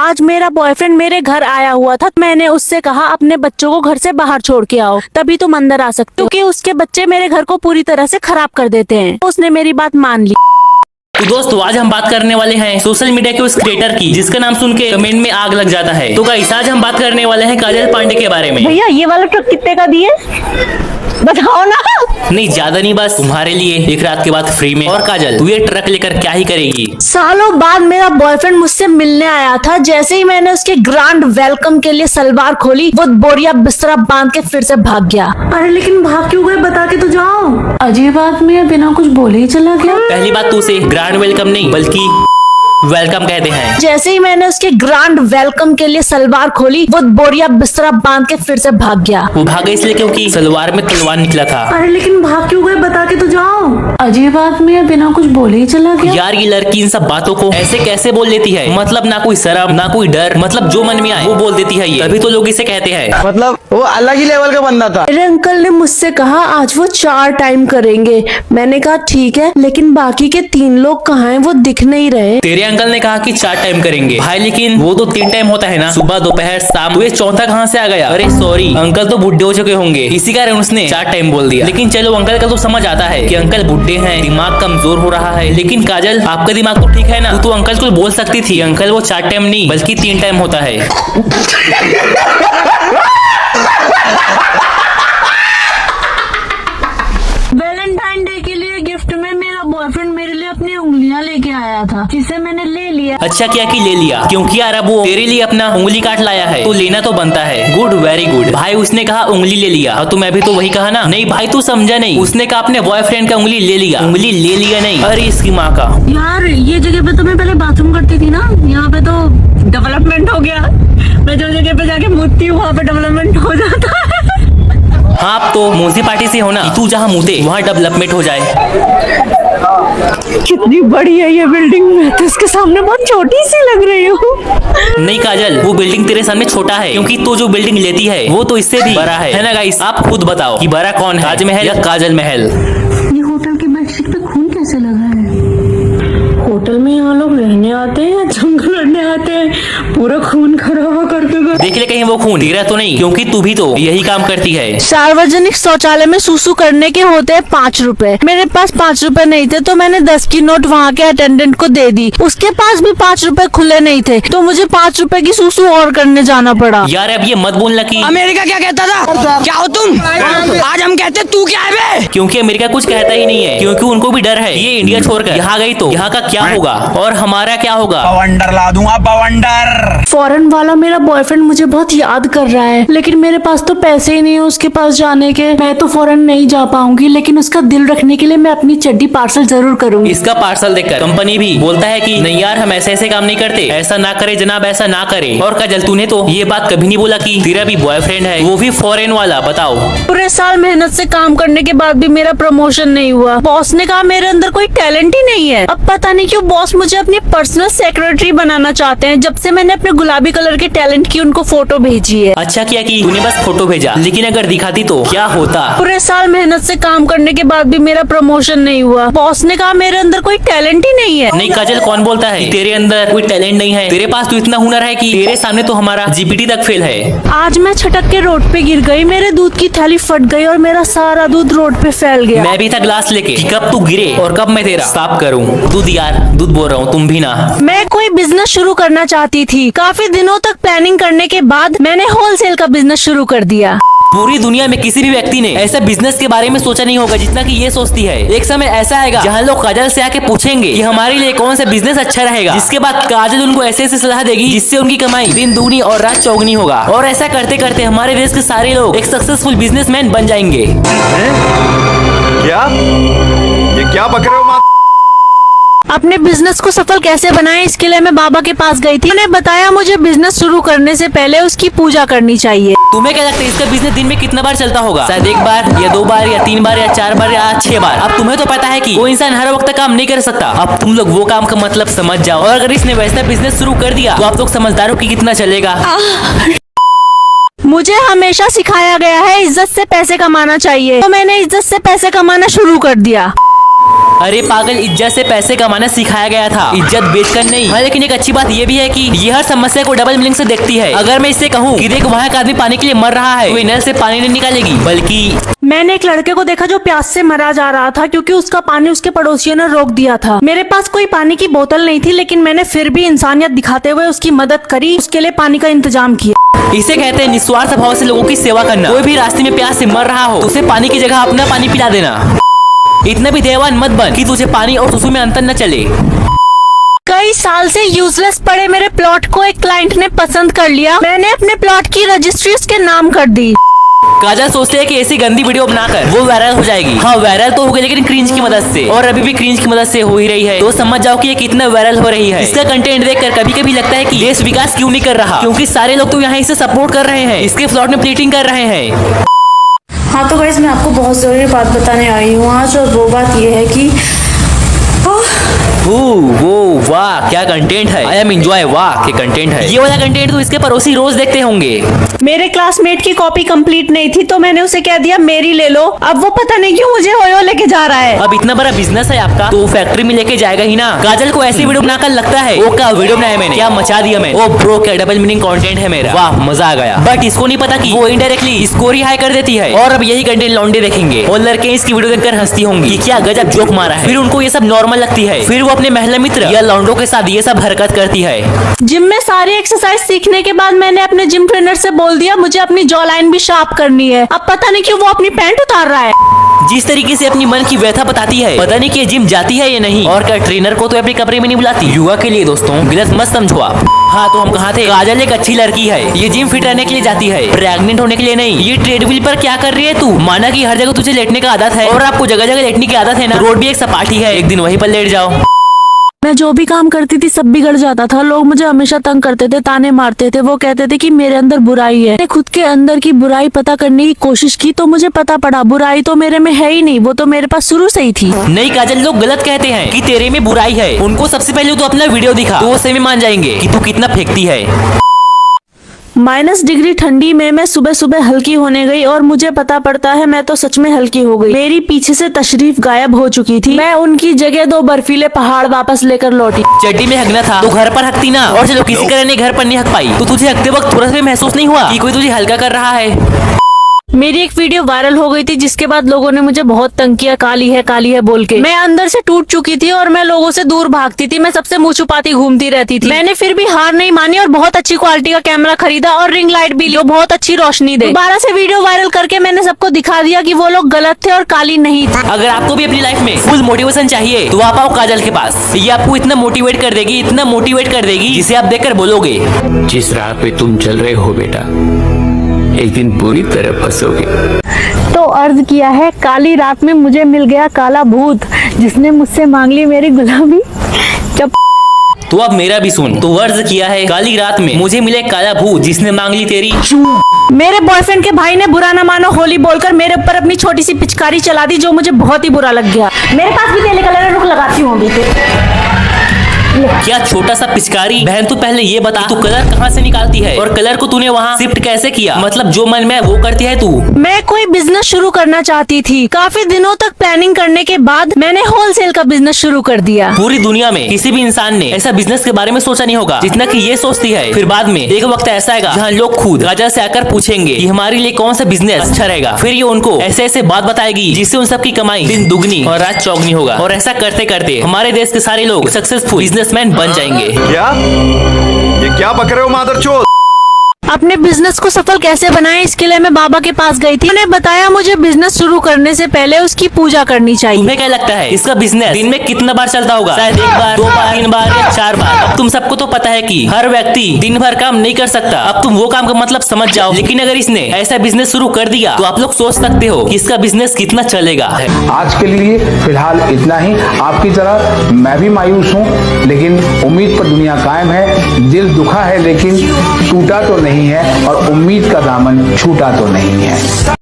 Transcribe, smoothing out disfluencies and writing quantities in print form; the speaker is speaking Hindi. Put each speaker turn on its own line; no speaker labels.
आज मेरा बॉयफ्रेंड मेरे घर आया हुआ था। मैंने उससे कहा अपने बच्चों को घर से बाहर छोड़ के आओ, तभी तुम अंदर आ सकते हो, क्योंकि उसके बच्चे मेरे घर को पूरी तरह से खराब कर देते हैं। उसने मेरी बात मान ली।
तो दोस्तों आज हम बात करने वाले हैं सोशल मीडिया के उस क्रिएटर की जिसका नाम सुन के कमेंट में आग लग जाता है। तो गाइस आज हम बात करने वाले हैं काजल पांडे के बारे में।
भैया ये वाला ट्रक कितने का दिए बताओ ना।
नहीं ज्यादा नहीं, बस तुम्हारे लिए एक रात के बाद फ्री में। और काजल तू ये ट्रक लेकर क्या ही करेगी?
सालों बाद मेरा बॉयफ्रेंड मुझसे मिलने आया था। जैसे ही मैंने उसके ग्रैंड वेलकम के लिए सलवार खोली, वो बोरिया बिस्तरा बांध के फिर से भाग गया। अरे लेकिन भाग क्यों गए, बता के तो जाओ। अजीब आदमी है, बिना कुछ बोले ही चला गया।
पहली बात तो उसे ग्रैंड वेलकम नहीं बल्कि वेलकम कहते हैं।
जैसे ही मैंने उसके ग्रैंड वेलकम के लिए सलवार खोली, वो बोरिया बिस्तरा बांध के फिर से भाग गया।
वो भागा इसलिए क्योंकि सलवार में तलवार निकला था।
अरे लेकिन भाग क्यों गए, बता के तो जाओ। अजीब आदमी है, बिना कुछ बोले ही चला गया।
यार ये लड़की इन सब बातों को ऐसे कैसे बोल लेती है? मतलब ना कोई शर्म ना कोई डर, मतलब जो मन में आए वो बोल देती है ये। तभी तो लोग इसे कहते हैं,
मतलब वो अलग ही लेवल का बंदा था।
मेरे अंकल ने मुझसे कहा आज वो 4 टाइम करेंगे। मैंने कहा ठीक है, लेकिन बाकी के 3 लोग कहाँ हैं, वो दिख नहीं रहे।
तेरे अंकल ने कहा कि 4 टाइम करेंगे भाई, लेकिन वो तो 3 टाइम होता है ना, सुबह दोपहर शाम। तो ये चौथा कहाँ से आ गया? अरे सॉरी, अंकल तो बुढ़े हो चुके होंगे, इसी कारण उसने 4 टाइम बोल दिया। लेकिन चलो अंकल का तो समझ आता है कि अंकल बुढ़े हैं, दिमाग कमजोर हो रहा है। लेकिन काजल आपका दिमाग तो ठीक है ना, तो अंकल को बोल सकती थी अंकल वो 4 टाइम नहीं बल्कि 3 टाइम होता है।
वैलेंटाइन डे के लिए गिफ्ट में मेरा बॉयफ्रेंड मेरे लिए अपनी उंगलियां लेके आया था, जिसे मैंने ले लिया।
अच्छा किया कि ले लिया, क्योंकि यार अब वो तेरे लिए अपना उंगली काट लाया है तो लेना तो बनता है। गुड, वेरी गुड भाई। उसने कहा उंगली ले लिया, तो मैं भी तो वही कहा ना। नहीं भाई तू समझा नहीं, उसने कहा अपने बॉयफ्रेंड का उंगली ले लिया। उंगली ले लिया नहीं, अरे इसकी माँ का।
यार ये जगह पे तो मैं पहले बाथरूम करती थी ना, यहाँ पे तो डेवलपमेंट हो गया। मैं जो जगह पे जाके मुतती हूँ वहाँ पे डेवलपमेंट हो जाता है।
हाँ अब तो म्यूनिसिपालिटी से होना, तू जहाँ मुते वहाँ डेवलपमेंट हो जाए।
कितनी बड़ी है ये बिल्डिंग, मैं तो इसके सामने बहुत छोटी सी लग रही हूँ।
नहीं काजल वो बिल्डिंग तेरे सामने छोटा है, क्योंकि तो जो बिल्डिंग लेती है वो तो इससे भी बड़ा है ना गाइस? आप खुद बताओ कि बड़ा कौन है, ताजमहल या काजल महल?
ये होटल की बेडशीट पे खून कैसे लगा है? होटल में यहाँ लोग रहने आते हैं या जंग लड़ने आते हैं? पूरा खून खराबा करके गए।
देख ले कहीं वो खून तेरा तो नहीं, क्योंकि तू भी तो यही काम करती है।
सार्वजनिक शौचालय में सूसू करने के होते हैं 5 रुपए। मेरे पास 5 रुपए नहीं थे, तो मैंने 10 की नोट वहाँ के अटेंडेंट को दे दी। उसके पास भी 5 रुपए खुले नहीं थे, तो मुझे 5 रुपए की सूसू और करने जाना पड़ा।
यार अब ये मत बोलना कि
अमेरिका क्या कहता था, क्या हो तुम? आज हम कहते तू क्या है बे?
क्योंकि अमेरिका कुछ कहता ही नहीं है, क्योंकि उनको भी डर है ये इंडिया छोड़कर यहाँ गई तो यहाँ का क्या होगा और हमारा क्या होगा।
बवंडर ला दूंगा, बवंडर।
फॉरेन वाला मेरा बॉयफ्रेंड मुझे बहुत याद कर रहा है, लेकिन मेरे पास तो पैसे ही नहीं है उसके पास जाने के। मैं तो फॉरेन नहीं जा पाऊंगी, लेकिन उसका दिल रखने के लिए मैं अपनी चड्डी पार्सल जरूर करूंगी।
इसका पार्सल देखकर कंपनी भी बोलता है कि नहीं यार हम ऐसे ऐसे काम नहीं करते, ऐसा ना करे जनाब, ऐसा ना करे। और काजल तूने तो ये बात कभी नहीं बोला कि तेरा भी बॉयफ्रेंड है, वो भी फॉरेन वाला। बताओ
पूरे साल मेहनत से काम करने के बाद भी मेरा प्रमोशन नहीं हुआ। बॉस ने कहा मेरे अंदर कोई टैलेंट ही नहीं है। अब पता नहीं क्यों बॉस मुझे अपनी पर्सनल सेक्रेटरी बनाना चाहते हैं, जब से मैंने अपने गुलाबी कलर के टैलेंट की उनको फोटो भेजी है।
अच्छा किया कि तूने बस फोटो भेजा, लेकिन अगर दिखाती तो क्या होता?
पूरे साल मेहनत से काम करने के बाद भी मेरा प्रमोशन नहीं हुआ। बॉस ने कहा मेरे अंदर कोई टैलेंट ही नहीं है।
नहीं काजल कौन बोलता है कि तेरे अंदर कोई टैलेंट नहीं है? तेरे पास तो इतना हुनर है कि तेरे सामने तो हमारा जीपीटी तक फेल है।
आज मैं छटक के रोड पे गिर गई, मेरे दूध की थैली फट गई और मेरा सारा दूध रोड पे फैल गया।
मैं भी था ग्लास लेके कि कब तू गिरे और कब मैं तेरा साफ करूं। दूध यार दूध बोल रहा हूँ, तुम भी ना।
मैं कोई बिजनेस शुरू करना चाहती थी। काफी दिनों तक प्लानिंग करने के बाद मैंने होलसेल का बिजनेस शुरू कर दिया।
पूरी दुनिया में किसी भी व्यक्ति ने ऐसा बिजनेस के बारे में सोचा नहीं होगा जितना कि ये सोचती है। एक समय ऐसा आएगा जहाँ लोग काजल से आके पूछेंगे कि हमारे लिए कौन सा बिजनेस अच्छा रहेगा, जिसके बाद काजल उनको ऐसे ऐसे सलाह देगी जिससे उनकी कमाई दिन दुगनी और रात चौगनी होगा। और ऐसा करते करते हमारे देश के सारे लोग एक सक्सेसफुल बिजनेसमैन बन जाएंगे।
क्या ये क्या बक रहे हो माँ?
अपने बिजनेस को सफल कैसे बनाएं, इसके लिए मैं बाबा के पास गई थी। उन्होंने बताया मुझे बिजनेस शुरू करने से पहले उसकी पूजा करनी चाहिए।
तुम्हें क्या लगता है इसका बिजनेस दिन में कितना बार चलता होगा? शायद 1 बार या 2 बार या 3 बार या 4 बार या 6 बार। अब तुम्हें तो पता है कि वो इंसान हर वक्त काम नहीं कर सकता। अब तुम लोग वो काम का मतलब समझ जाओ। और अगर इसने वैसा बिजनेस शुरू कर दिया तो आप लोग समझदार हो कि कितना चलेगा।
मुझे हमेशा सिखाया गया है इज्जत से पैसे कमाना चाहिए, तो मैंने इज्जत से पैसे कमाना शुरू कर दिया।
अरे पागल, इज्जत से पैसे कमाना सिखाया गया था, इज्जत बेचकर नहीं। हाँ, लेकिन एक अच्छी बात ये भी है कि ये हर समस्या को डबल मीनिंग से देखती है। अगर मैं इससे कहूँ कि देख वहाँ एक आदमी पानी के लिए मर रहा है, तो नल से पानी नहीं निकालेगी, बल्कि
मैंने एक लड़के को देखा जो प्यास से मरा जा रहा था क्योंकि उसका पानी उसके पड़ोसियों ने रोक दिया था। मेरे पास कोई पानी की बोतल नहीं थी, लेकिन मैंने फिर भी इंसानियत दिखाते हुए उसकी मदद करी, उसके लिए पानी का इंतजाम किया।
इसे कहते हैं निस्वार्थ भाव से लोगों की सेवा करना। कोई भी रास्ते में प्यास से मर रहा हो तो उसे पानी की जगह अपना पानी पिला देना। इतना भी देवान मत बन कि तुझे पानी और सुसु में अंतर न चले।
कई साल से यूजलेस पड़े मेरे प्लॉट को एक क्लाइंट ने पसंद कर लिया। मैंने अपने प्लॉट की रजिस्ट्री उसके नाम कर दी।
काजल सोचते हैं कि ऐसी गंदी वीडियो बनाकर वो वायरल हो जाएगी। हाँ, वायरल तो हो गई, लेकिन क्रिंज की मदद से, और अभी भी क्रिंज की मदद से हो ही रही है। तो समझ जाओ कि ये कितना वायरल हो रही है। इसका कंटेंट देखकर कभी कभी लगता है कि देश विकास क्यों नहीं कर रहा, क्योंकि सारे लोग तो यहाँ इसे सपोर्ट कर रहे हैं, इसके प्लॉट में प्लीटिंग कर रहे हैं।
हाँ तो गाइस, मैं आपको बहुत जरूरी बात बताने आई हूँ आज, और वो बात ये है कि
वो वाह क्या कंटेंट है। आई एम एंजॉय, वाह क्या कंटेंट है। ये वाला कंटेंट तो इसके पड़ोसी रोज देखते होंगे।
मेरे क्लासमेट की कॉपी कंप्लीट नहीं थी तो मैंने उसे कह दिया मेरी ले लो। अब वो पता नहीं क्यों मुझे ओयो लेके जा रहा है।
अब इतना बड़ा बिजनेस है आपका तो फैक्ट्री में लेके जाएगा ही ना। काजल को ऐसी वीडियो बनाकर लगता है वो क्या वीडियो बनाया मैंने, क्या मचा दिया मैंने। ओ ब्रो, क्या डबल मीनिंग कंटेंट है मेरा, वाह मजा आ गया। बट इसको नहीं पता कि वो इनडायरेक्टली इसको रिहाई कर देती है। और अब यही कंटेंट लौंडे देखेंगे और लड़के इसकी वीडियो देखकर हंसती होंगी कि क्या गजब जोक मारा है। फिर उनको ये सब नॉर्मल लगती है, फिर वो अपने महिला मित्र या लौंडों के साथ ये सब हरकत करती है।
जिम में सारी एक्सरसाइज सीखने के बाद मैंने अपने जिम ट्रेनर से बोल दिया मुझे अपनी जॉ लाइन भी शार्प करनी है। अब पता नहीं क्यों वो अपनी पैंट उतार रहा है।
जिस तरीके से अपनी मन की व्यथा बताती है, पता नहीं कि जिम जाती है या नहीं, और क्या ट्रेनर को तो अपने कमरे में नहीं बुलाती। योगा के लिए दोस्तों, गलत मत समझो आप। हाँ तो हम कहाँ थे। काजल एक अच्छी लड़की है, ये जिम फिट रहने के लिए जाती है, प्रेग्नेंट होने के लिए नहीं। ये ट्रेडमिल पर क्या कर रही है तू। माना कि हर जगह तुझे लेटने का आदत है, और आपको जगह जगह लेटने की आदत है ना। रोड भी एक सपाटी है, एक दिन वहीं पर लेट जाओ।
मैं जो भी काम करती थी सब बिगड़ जाता था। लोग मुझे हमेशा तंग करते थे, ताने मारते थे। वो कहते थे कि मेरे अंदर बुराई है। मैंने खुद के अंदर की बुराई पता करने की कोशिश की तो मुझे पता पड़ा बुराई तो मेरे में है ही नहीं, वो तो मेरे पास शुरू से ही थी।
नहीं काजल, लोग गलत कहते हैं कि तेरे में बुराई है। उनको सबसे पहले तो अपना वीडियो दिखा, तो वो सही में मान जाएंगे कि तू कितना फेंकती है।
-, डिग्री ठंडी में मैं सुबह सुबह हल्की होने गई और मुझे पता पड़ता है मैं तो सच में हल्की हो गई। मेरी पीछे से तशरीफ गायब हो चुकी थी। मैं उनकी जगह 2 बर्फीले पहाड़ वापस लेकर लौटी।
चड्डी में हकना था तो घर पर हकती ना। और चलो किसी कारण ने घर पर नहीं हक पाई तो तुझे हकते वक्त थोड़ा सा महसूस नहीं हुआ कि कोई तुझे हल्का कर रहा है।
मेरी एक वीडियो वायरल हो गई थी जिसके बाद लोगों ने मुझे बहुत तंग किया, काली है बोल के। मैं अंदर से टूट चुकी थी और मैं लोगों से दूर भागती थी। मैं सबसे मुंह छुपाती घूमती रहती थी। मैंने फिर भी हार नहीं मानी और बहुत अच्छी क्वालिटी का कैमरा खरीदा और रिंग लाइट भी ली जो बहुत अच्छी रोशनी दे। दोबारा से वीडियो वायरल करके मैंने सबको दिखा दिया कि वो लोग गलत थे और काली नहीं थी।
अगर आपको भी अपनी लाइफ में फुल मोटिवेशन चाहिए तो आप आओ काजल के पास। ये आपको इतना मोटिवेट कर देगी, इतना मोटिवेट कर देगी जिसे आप देखकर बोलोगे
जिस राह पे तुम चल रहे हो बेटा, एक दिन पूरी तरह फंसोगे।
तो अर्ज किया है, काली रात में मुझे मिल गया काला भूत जिसने मुझसे मांग ली मेरी गुलामी। जब
तो अब मेरा भी सुन। तो वर्ज किया है, काली रात में मुझे मिले काला भूत जिसने मांग ली तेरी।
मेरे बॉयफ्रेंड के भाई ने बुरा ना मानो होली बोलकर मेरे ऊपर अपनी छोटी सी पिचकारी चला दी जो मुझे बहुत ही बुरा लग गया। मेरे पास भी तेले कलर रुक लगाती हूँ अभी
क्या छोटा सा पिचकारी। बहन तू पहले ये बता तू कलर कहाँ से निकालती है और कलर को तूने वहाँ शिफ्ट कैसे किया। मतलब जो मन में वो करती है तू।
मैं कोई बिजनेस शुरू करना चाहती थी। काफी दिनों तक प्लानिंग करने के बाद मैंने होलसेल का बिजनेस शुरू कर दिया।
पूरी दुनिया में किसी भी इंसान ने ऐसा बिजनेस के बारे में सोचा नहीं होगा जितना कि ये सोचती है। फिर बाद में एक वक्त ऐसा आएगा जहाँ लोग खुद काजल से आकर पूछेंगे कि हमारे लिए कौन सा बिजनेस अच्छा रहेगा। फिर ये उनको ऐसे ऐसे बात बताएगी जिससे उन सबकी कमाई दिन दुगनी और रात चौगनी होगा। और ऐसा करते करते हमारे देश के सारे लोग सक्सेसफुल बिजनेसमैन बन जाएंगे।
क्या ये क्या बक रहे हो मादरचोद।
अपने बिजनेस को सफल कैसे बनाएं इसके लिए मैं बाबा के पास गई थी। उन्होंने बताया मुझे बिजनेस शुरू करने से पहले उसकी पूजा करनी चाहिए।
तुम्हें क्या लगता है इसका बिजनेस दिन में कितना बार चलता होगा। शायद 1 बार 2 बार 3 बार या 4 बार। अब तुम सबको तो पता है कि हर व्यक्ति दिन भर काम नहीं कर सकता। अब तुम वो काम का मतलब समझ जाओ। लेकिन अगर इसने ऐसा बिजनेस शुरू कर दिया तो आप लोग सोच सकते हो कि इसका बिजनेस कितना चलेगा।
आज के लिए फिलहाल इतना ही। आपकी तरह मैं भी मायूस हूँ, लेकिन उम्मीद पर दुनिया कायम है। दिल दुखा है लेकिन टूटा तो नहीं है और उम्मीद का दामन छूटा तो नहीं है।